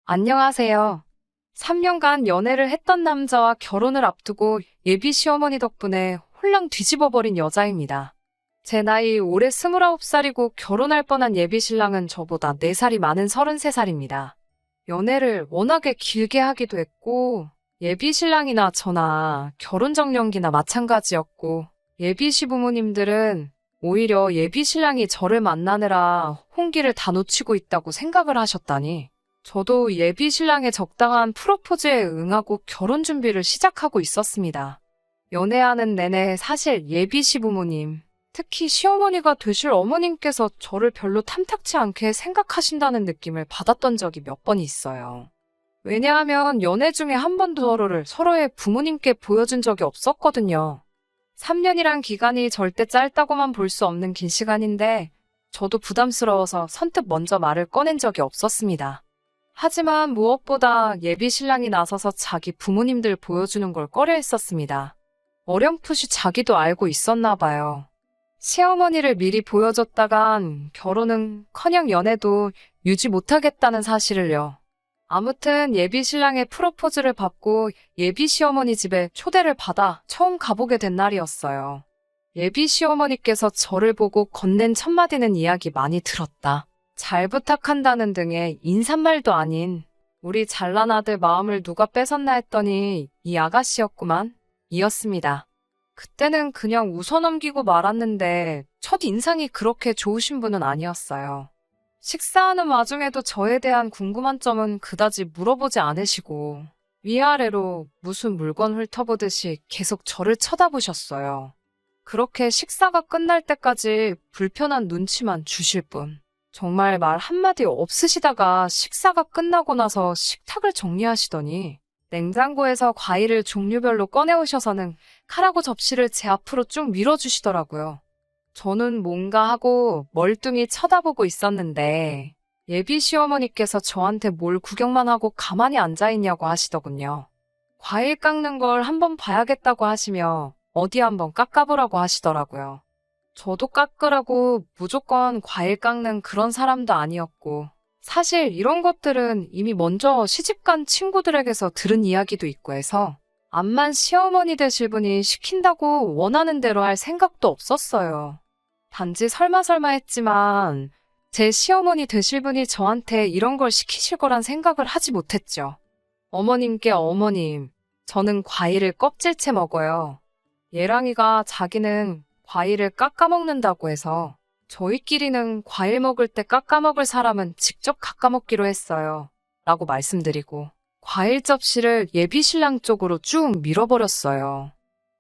안녕하세요. 3년간 연애를 했던 남자와 결혼을 앞두고 예비 시어머니 덕분에 홀랑 뒤집어버린 여자입니다. 제 나이 올해 29살이고 결혼할 뻔한 예비 신랑은 저보다 4살이 많은 33살입니다. 연애를 워낙에 길게 하기도 했고 예비 신랑이나 저나 결혼 정년기나 마찬가지였고 예비 시부모님들은 오히려 예비 신랑이 저를 만나느라 혼기를 다 놓치고 있다고 생각을 하셨다니 저도 예비 신랑의 적당한 프로포즈에 응하고 결혼 준비를 시작하고 있었습니다. 연애하는 내내 사실 예비 시부모님, 특히 시어머니가 되실 어머님께서 저를 별로 탐탁치 않게 생각하신다는 느낌을 받았던 적이 몇 번 있어요. 왜냐하면 연애 중에 한 번도 서로의 부모님께 보여준 적이 없었거든요. 3년이란 기간이 절대 짧다고만 볼 수 없는 긴 시간인데 저도 부담스러워서 선뜻 먼저 말을 꺼낸 적이 없었습니다. 하지만 무엇보다 예비 신랑이 나서서 자기 부모님들 보여주는 걸 꺼려 했었습니다. 어렴풋이 자기도 알고 있었나 봐요. 시어머니를 미리 보여줬다간 결혼은커녕 연애도 유지 못하겠다는 사실을요. 아무튼 예비 신랑의 프로포즈를 받고 예비 시어머니 집에 초대를 받아 처음 가보게 된 날이었어요. 예비 시어머니께서 저를 보고 건넨 첫 마디는 이야기 많이 들었다. 잘 부탁한다는 등의 인사말도 아닌 우리 잘난 아들 마음을 누가 뺏었나 했더니 이 아가씨였구만 이었습니다. 그때는 그냥 웃어넘기고 말았는데 첫 인상이 그렇게 좋으신 분은 아니었어요. 식사하는 와중에도 저에 대한 궁금한 점은 그다지 물어보지 않으시고 위아래로 무슨 물건 훑어보듯이 계속 저를 쳐다보셨어요. 그렇게 식사가 끝날 때까지 불편한 눈치만 주실 뿐. 정말 말 한마디 없으시다가 식사가 끝나고 나서 식탁을 정리하시더니 냉장고에서 과일을 종류별로 꺼내오셔서는 칼하고 접시를 제 앞으로 쭉 밀어주시더라고요. 저는 뭔가 하고 멀뚱히 쳐다보고 있었는데 예비 시어머니께서 저한테 뭘 구경만 하고 가만히 앉아있냐고 하시더군요. 과일 깎는 걸 한번 봐야겠다고 하시며 어디 한번 깎아보라고 하시더라고요. 저도 깎으라고 무조건 과일 깎는 그런 사람도 아니었고 사실 이런 것들은 이미 먼저 시집간 친구들에게서 들은 이야기도 있고 해서 암만 시어머니 되실 분이 시킨다고 원하는 대로 할 생각도 없었어요. 단지 설마 했지만 제 시어머니 되실 분이 저한테 이런 걸 시키실 거란 생각을 하지 못했죠. 어머님께 어머님, 저는 과일을 껍질째 먹어요. 예랑이가 자기는 과일을 깎아 먹는다고 해서 저희끼리는 과일 먹을 때 깎아 먹을 사람은 직접 깎아 먹기로 했어요. 라고 말씀드리고 과일 접시를 예비 신랑 쪽으로 쭉 밀어버렸어요.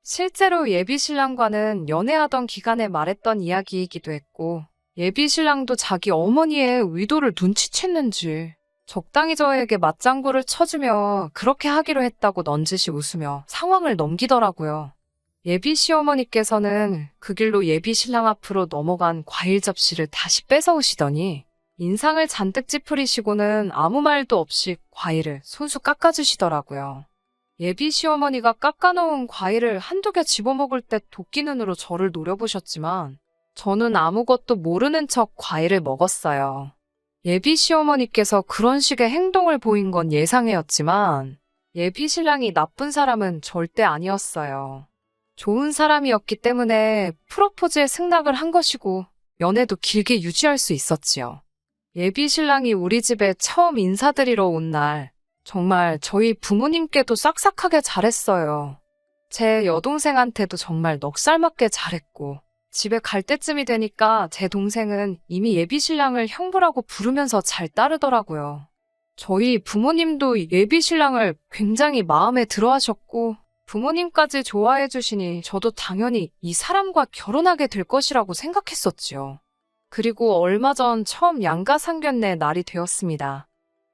실제로 예비 신랑과는 연애하던 기간에 말했던 이야기이기도 했고 예비 신랑도 자기 어머니의 의도를 눈치챘는지 적당히 저에게 맞장구를 쳐주며 그렇게 하기로 했다고 넌지시 웃으며 상황을 넘기더라고요. 예비 시어머니께서는 그 길로 예비 신랑 앞으로 넘어간 과일 접시를 다시 뺏어오시더니 인상을 잔뜩 찌푸리시고는 아무 말도 없이 과일을 손수 깎아주시더라고요. 예비 시어머니가 깎아놓은 과일을 한두 개 집어먹을 때 도끼 눈으로 저를 노려보셨지만 저는 아무것도 모르는 척 과일을 먹었어요. 예비 시어머니께서 그런 식의 행동을 보인 건 예상이었지만 예비 신랑이 나쁜 사람은 절대 아니었어요. 좋은 사람이었기 때문에 프로포즈에 승낙을 한 것이고 연애도 길게 유지할 수 있었지요. 예비 신랑이 우리 집에 처음 인사드리러 온 날 정말 저희 부모님께도 싹싹하게 잘했어요. 제 여동생한테도 정말 넉살맞게 잘했고 집에 갈 때쯤이 되니까 제 동생은 이미 예비 신랑을 형부라고 부르면서 잘 따르더라고요. 저희 부모님도 예비 신랑을 굉장히 마음에 들어 하셨고 부모님까지 좋아해 주시니 저도 당연히 이 사람과 결혼하게 될 것이라고 생각했었지요. 그리고 얼마 전 처음 양가상견례 날이 되었습니다.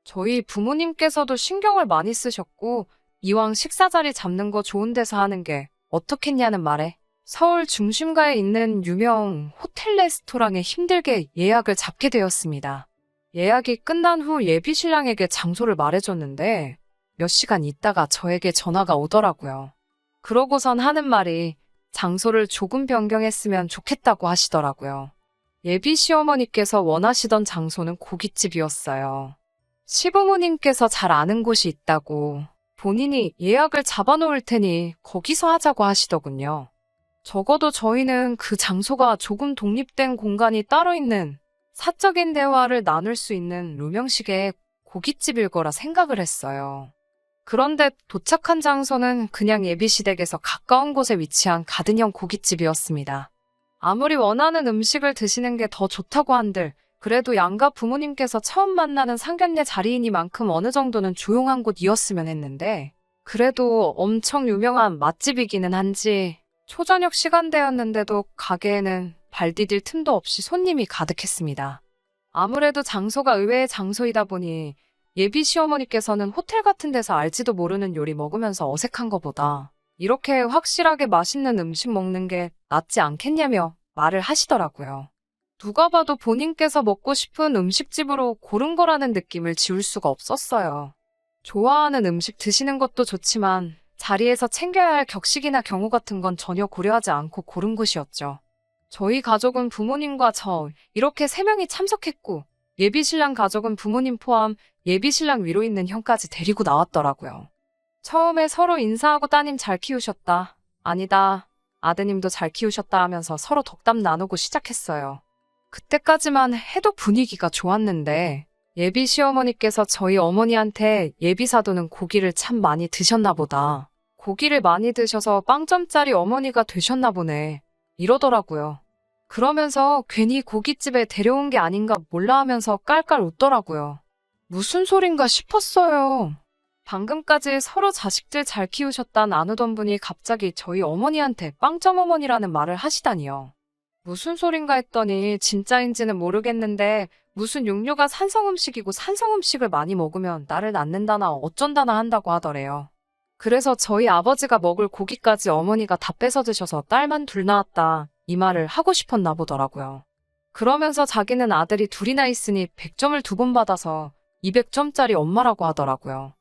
저희 부모님께서도 신경을 많이 쓰셨고 이왕 식사 자리 잡는 거 좋은 데서 하는 게 어떻겠냐는 말에 서울 중심가에 있는 유명 호텔 레스토랑에 힘들게 예약을 잡게 되었습니다. 예약이 끝난 후 예비 신랑에게 장소를 말해줬는데 몇 시간 있다가 저에게 전화가 오더라고요. 그러고선 하는 말이 장소를 조금 변경했으면 좋겠다고 하시더라고요. 예비 시어머니께서 원하시던 장소는 고깃집이었어요. 시부모님께서 잘 아는 곳이 있다고 본인이 예약을 잡아놓을 테니 거기서 하자고 하시더군요. 적어도 저희는 그 장소가 조금 독립된 공간이 따로 있는 사적인 대화를 나눌 수 있는 루명식의 고깃집일 거라 생각을 했어요. 그런데 도착한 장소는 그냥 예비시댁에서 가까운 곳에 위치한 가든형 고깃집이었습니다. 아무리 원하는 음식을 드시는 게 더 좋다고 한들 그래도 양가 부모님께서 처음 만나는 상견례 자리이니만큼 어느 정도는 조용한 곳이었으면 했는데 그래도 엄청 유명한 맛집이기는 한지 초저녁 시간대였는데도 가게에는 발 디딜 틈도 없이 손님이 가득했습니다. 아무래도 장소가 의외의 장소이다 보니 예비 시어머니께서는 호텔 같은 데서 알지도 모르는 요리 먹으면서 어색한 것보다 이렇게 확실하게 맛있는 음식 먹는 게 낫지 않겠냐며 말을 하시더라고요. 누가 봐도 본인께서 먹고 싶은 음식집으로 고른 거라는 느낌을 지울 수가 없었어요. 좋아하는 음식 드시는 것도 좋지만 자리에서 챙겨야 할 격식이나 경우 같은 건 전혀 고려하지 않고 고른 곳이었죠. 저희 가족은 부모님과 저 이렇게 3명이 참석했고 예비신랑 가족은 부모님 포함 예비신랑 위로 있는 형까지 데리고 나왔더라고요. 처음에 서로 인사하고 따님 잘 키우셨다. 아니다. 아드님도 잘 키우셨다 하면서 서로 덕담 나누고 시작했어요. 그때까지만 해도 분위기가 좋았는데 예비 시어머니께서 저희 어머니한테 예비 사도는 고기를 참 많이 드셨나 보다. 고기를 많이 드셔서 빵점짜리 어머니가 되셨나 보네. 이러더라고요. 그러면서 괜히 고깃집에 데려온 게 아닌가 몰라 하면서 깔깔 웃더라고요. 무슨 소린가 싶었어요. 방금까지 서로 자식들 잘 키우셨다 나누던 분이 갑자기 저희 어머니한테 빵점 어머니라는 말을 하시다니요. 무슨 소린가 했더니 진짜인지는 모르겠는데 무슨 육류가 산성음식이고 산성음식을 많이 먹으면 나를 낳는다나 어쩐다나 한다고 하더래요. 그래서 저희 아버지가 먹을 고기까지 어머니가 다 뺏어 드셔서 딸만 둘 낳았다 이 말을 하고 싶었나 보더라고요. 그러면서 자기는 아들이 둘이나 있으니 100점을 2번 받아서 200점짜리 엄마라고 하더라고요.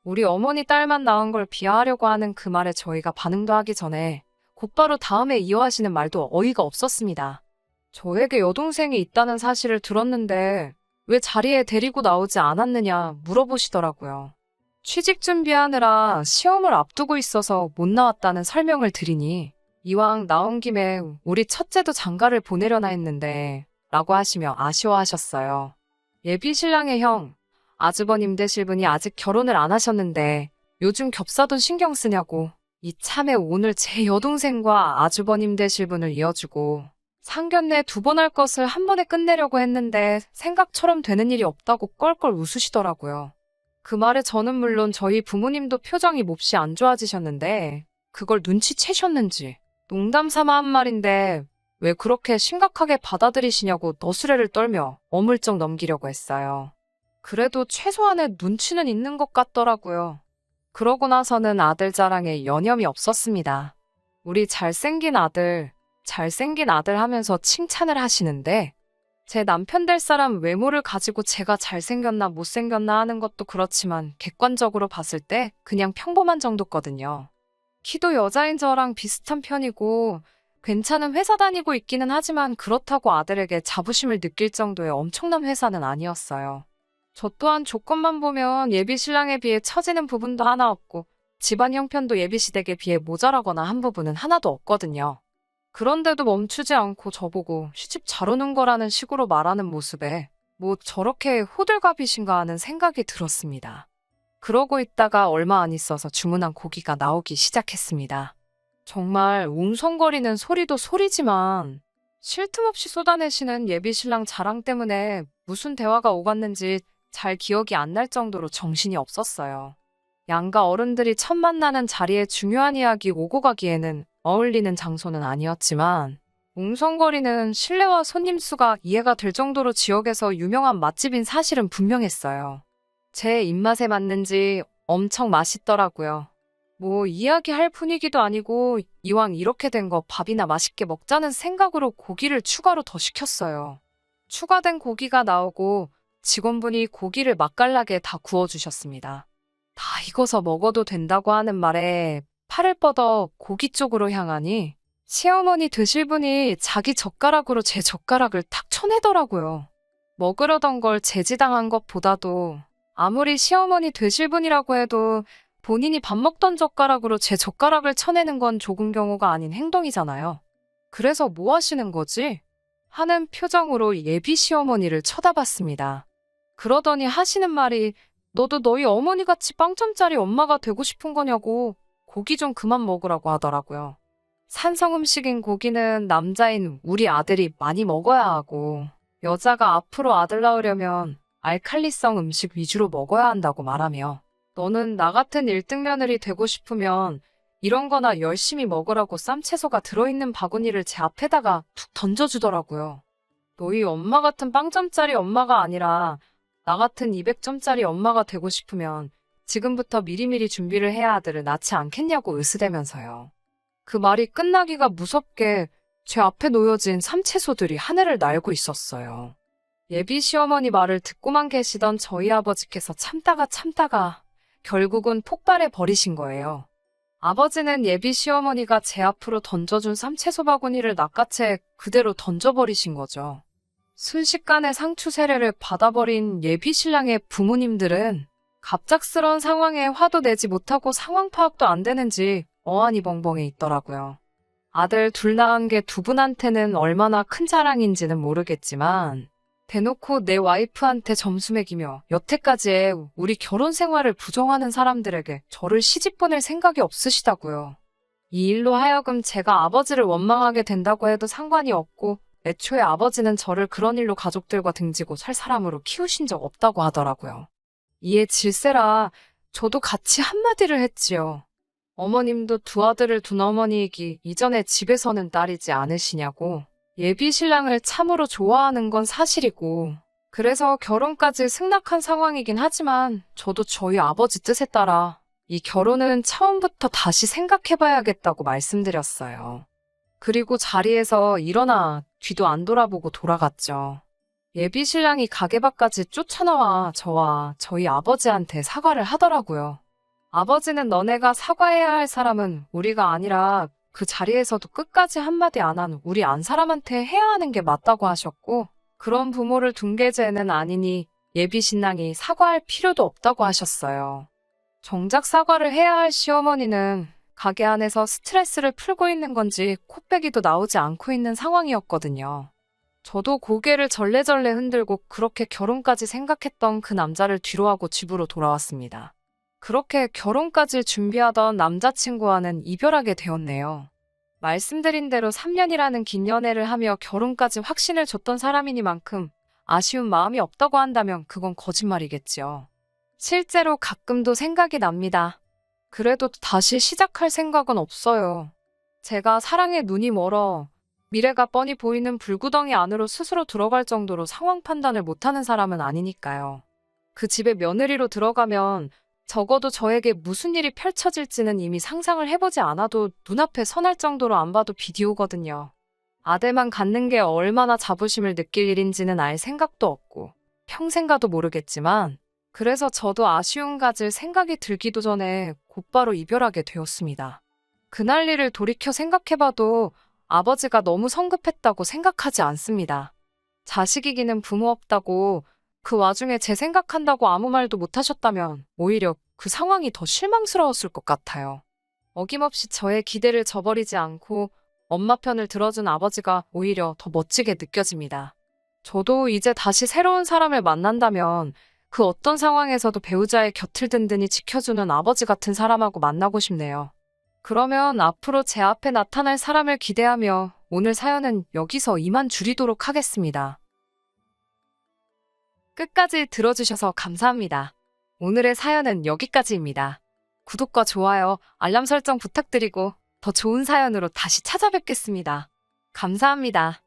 우리 어머니 딸만 낳은 걸 비하하려고 하는 그 말에 저희가 반응도 하기 전에 곧바로 다음에 이어하시는 말도 어이가 없었습니다. 저에게 여동생이 있다는 사실을 들었는데 왜 자리에 데리고 나오지 않았느냐 물어보시더라고요. 취직 준비하느라 시험을 앞두고 있어서 못 나왔다는 설명을 드리니 이왕 나온 김에 우리 첫째도 장가를 보내려나 했는데 라고 하시며 아쉬워하셨어요. 예비 신랑의 형, 아주버님 되실 분이 아직 결혼을 안 하셨는데 요즘 겹사돈 신경 쓰냐고 이참에 오늘 제 여동생과 아주버님 되실 분을 이어주고 상견례 2번 할 것을 한 번에 끝내려고 했는데 생각처럼 되는 일이 없다고 껄껄 웃으시더라고요. 그 말에 저는 물론 저희 부모님도 표정이 몹시 안 좋아지셨는데 그걸 눈치채셨는지 농담 삼아 한 말인데 왜 그렇게 심각하게 받아들이시냐고 너스레를 떨며 어물쩍 넘기려고 했어요. 그래도 최소한의 눈치는 있는 것 같더라고요. 그러고 나서는 아들 자랑에 여념이 없었습니다. 우리 잘생긴 아들 하면서 칭찬을 하시는데 제 남편 될 사람 외모를 가지고 제가 잘생겼나 못생겼나 하는 것도 그렇지만 객관적으로 봤을 때 그냥 평범한 정도거든요. 키도 여자인 저랑 비슷한 편이고 괜찮은 회사 다니고 있기는 하지만 그렇다고 아들에게 자부심을 느낄 정도의 엄청난 회사는 아니었어요. 저 또한 조건만 보면 예비 신랑에 비해 처지는 부분도 하나 없고 집안 형편도 예비 시댁에 비해 모자라거나 한 부분은 하나도 없거든요. 그런데도 멈추지 않고 저보고 시집 잘 오는 거라는 식으로 말하는 모습에 뭐 저렇게 호들갑이신가 하는 생각이 들었습니다. 그러고 있다가 얼마 안 있어서 주문한 고기가 나오기 시작했습니다. 정말 웅성거리는 소리도 소리지만 쉴 틈 없이 쏟아내시는 예비 신랑 자랑 때문에 무슨 대화가 오갔는지 잘 기억이 안 날 정도로 정신이 없었어요. 양가 어른들이 첫 만나는 자리에 중요한 이야기 오고 가기에는 어울리는 장소는 아니었지만 웅성거리는 실내와 손님 수가 이해가 될 정도로 지역에서 유명한 맛집인 사실은 분명했어요. 제 입맛에 맞는지 엄청 맛있더라고요. 뭐 이야기할 분위기도 아니고 이왕 이렇게 된 거 밥이나 맛있게 먹자는 생각으로 고기를 추가로 더 시켰어요. 추가된 고기가 나오고 직원분이 고기를 맛깔나게 다 구워주셨습니다. 다 익어서 먹어도 된다고 하는 말에 팔을 뻗어 고기 쪽으로 향하니 시어머니 드실 분이 자기 젓가락으로 제 젓가락을 탁 쳐내더라고요. 먹으려던 걸 제지당한 것보다도 아무리 시어머니 되실 분이라고 해도 본인이 밥 먹던 젓가락으로 제 젓가락을 쳐내는 건 조금 경우가 아닌 행동이잖아요. 그래서 뭐 하시는 거지? 하는 표정으로 예비 시어머니를 쳐다봤습니다. 그러더니 하시는 말이 너도 너희 어머니같이 빵점짜리 엄마가 되고 싶은 거냐고 고기 좀 그만 먹으라고 하더라고요. 산성 음식인 고기는 남자인 우리 아들이 많이 먹어야 하고 여자가 앞으로 아들 낳으려면 알칼리성 음식 위주로 먹어야 한다고 말하며 너는 나 같은 1등 며느리 되고 싶으면 이런 거나 열심히 먹으라고 쌈채소가 들어있는 바구니를 제 앞에다가 툭 던져주더라고요. 너희 엄마 같은 빵점짜리 엄마가 아니라 나 같은 200점짜리 엄마가 되고 싶으면 지금부터 미리미리 준비를 해야 아들을 낳지 않겠냐고 으스대면서요. 그 말이 끝나기가 무섭게 제 앞에 놓여진 쌈채소들이 하늘을 날고 있었어요. 예비 시어머니 말을 듣고만 계시던 저희 아버지께서 참다가 결국은 폭발해 버리신 거예요. 아버지는 예비 시어머니가 제 앞으로 던져준 쌈채소 바구니를 낚아채 그대로 던져버리신 거죠. 순식간에 상추 세례를 받아버린 예비 신랑의 부모님들은 갑작스러운 상황에 화도 내지 못하고 상황 파악도 안 되는지 어안이 벙벙해 있더라고요. 아들 둘 낳은 게 두 분한테는 얼마나 큰 자랑인지는 모르겠지만 대놓고 내 와이프한테 점수 매기며 여태까지의 우리 결혼 생활을 부정하는 사람들에게 저를 시집 보낼 생각이 없으시다고요. 이 일로 하여금 제가 아버지를 원망하게 된다고 해도 상관이 없고 애초에 아버지는 저를 그런 일로 가족들과 등지고 살 사람으로 키우신 적 없다고 하더라고요. 이에 질세라 저도 같이 한마디를 했지요. 어머님도 두 아들을 둔 어머니이기 이전에 집에서는 딸이지 않으시냐고. 예비 신랑을 참으로 좋아하는 건 사실이고 그래서 결혼까지 승낙한 상황이긴 하지만 저도 저희 아버지 뜻에 따라 이 결혼은 처음부터 다시 생각해봐야겠다고 말씀드렸어요. 그리고 자리에서 일어나 뒤도 안 돌아보고 돌아갔죠. 예비 신랑이 가게 밖까지 쫓아나와 저와 저희 아버지한테 사과를 하더라고요. 아버지는 너네가 사과해야 할 사람은 우리가 아니라 그 자리에서도 끝까지 한마디 안 한 우리 안 사람한테 해야 하는 게 맞다고 하셨고 그런 부모를 둔 계제는 아니니 예비 신랑이 사과할 필요도 없다고 하셨어요. 정작 사과를 해야 할 시어머니는 가게 안에서 스트레스를 풀고 있는 건지 코빼기도 나오지 않고 있는 상황이었거든요. 저도 고개를 절레절레 흔들고 그렇게 결혼까지 생각했던 그 남자를 뒤로하고 집으로 돌아왔습니다. 그렇게 결혼까지 준비하던 남자친구와는 이별하게 되었네요. 말씀드린 대로 3년이라는 긴 연애를 하며 결혼까지 확신을 줬던 사람이니만큼 아쉬운 마음이 없다고 한다면 그건 거짓말이겠지요. 실제로 가끔도 생각이 납니다. 그래도 다시 시작할 생각은 없어요. 제가 사랑에 눈이 멀어 미래가 뻔히 보이는 불구덩이 안으로 스스로 들어갈 정도로 상황 판단을 못하는 사람은 아니니까요. 그 집에 며느리로 들어가면 적어도 저에게 무슨 일이 펼쳐질지는 이미 상상을 해보지 않아도 눈앞에 선할 정도로 안 봐도 비디오거든요. 아들만 갖는 게 얼마나 자부심을 느낄 일인지는 알 생각도 없고 평생 가도 모르겠지만 그래서 저도 아쉬움 가질 생각이 들기도 전에 곧바로 이별하게 되었습니다. 그날 일을 돌이켜 생각해봐도 아버지가 너무 성급했다고 생각하지 않습니다. 자식이기는 부모 없다고 그 와중에 제 생각한다고 아무 말도 못하셨다면 오히려 그 상황이 더 실망스러웠을 것 같아요. 어김없이 저의 기대를 저버리지 않고 엄마 편을 들어준 아버지가 오히려 더 멋지게 느껴집니다. 저도 이제 다시 새로운 사람을 만난다면 그 어떤 상황에서도 배우자의 곁을 든든히 지켜주는 아버지 같은 사람하고 만나고 싶네요. 그러면 앞으로 제 앞에 나타날 사람을 기대하며 오늘 사연은 여기서 이만 줄이도록 하겠습니다. 끝까지 들어주셔서 감사합니다. 오늘의 사연은 여기까지입니다. 구독과 좋아요, 알람 설정 부탁드리고 더 좋은 사연으로 다시 찾아뵙겠습니다. 감사합니다.